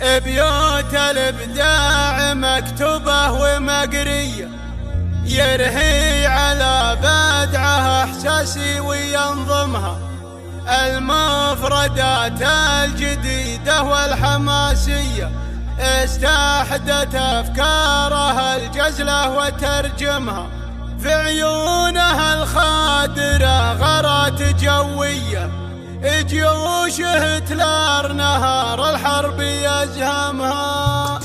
بيوت الابداع مكتوبة ومقرية، يرهي على بدعه احساسي وينظمها. المفردات الجديدة والحماسية استحدت افكارها الجزلة وترجمها. في عيونها الخادرة غارات جوية، جيوش هتلر نهار الحرب يزهمها.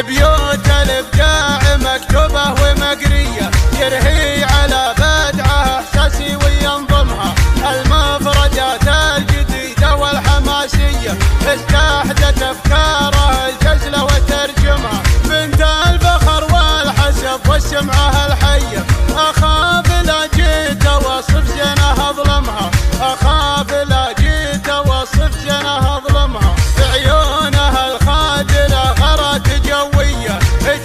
بيوت الابداع مكتوبة ومقرية، يرهي على بدعه احساسي وينظمها. المفردات الجديدة والحماسية استحدت افكارها الجزلة وترجمها. بنت الفخر والحسب والسمعة الحية، اخاف لا جيت اوصف زينها اظلمها. اخاف لا جيت اوصف زينها اظلمها. في عيونها الخادرة غارات جوية،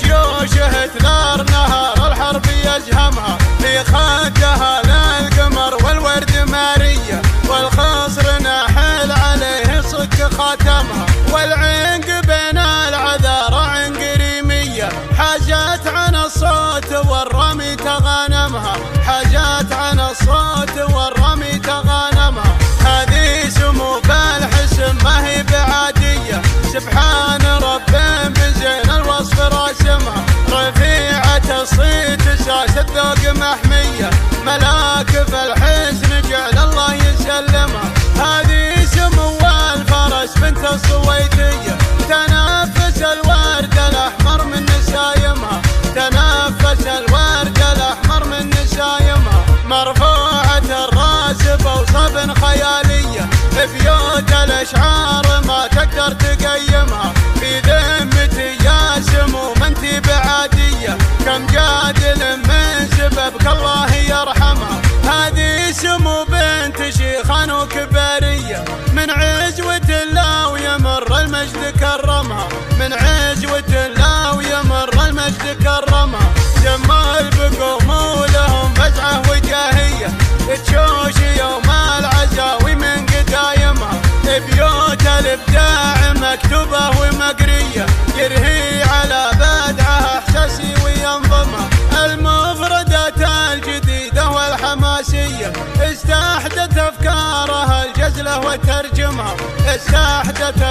جيوش هتلر نهار الحرب يزهمها. في خدها للقمر والورد مارية، والخصر ناحل عليه صك خاتمها. والعنق بين العذارى عنقريمية، حاجات عن الصوت والرمي تغانمها. حاجات عن الصوت والرمي تغانمها. هذه سمو بالحسن ما هي بعادية، سبحان رب بزين الوصف راسمها. رفيعة الصيت ساس الذوق محمية، ملاك في الحسن جعل الله يسلمها. هذه سمو الفرس بنت الصويتية، تنفس الورد الأحمر من نسايمها. تنفس الورد الأحمر من نسايمها. مرفوعة الراس بوصب خيالية، بيوت الأشعار ما تقدر تقيمها. في ذمتي يا سمو منتي بعادية، كم جادل من سببك الله يرحمها. هذه سمو بنت شيخان وكبارية، من عزوة الله ويمر المجد كرمها. من عزوة الله ويمر المجد كرمها. جمال بقوم ولهم فزعة وجاهية، تشوش يوم العزاوي من قدايمها. بيوت الابداع مكتوبة ومقرية، يرهي على بدعه احساسي وينظمها. المفردات الجديدة والحماسية استحدت افكارها الجزلة وترجمها. استحدت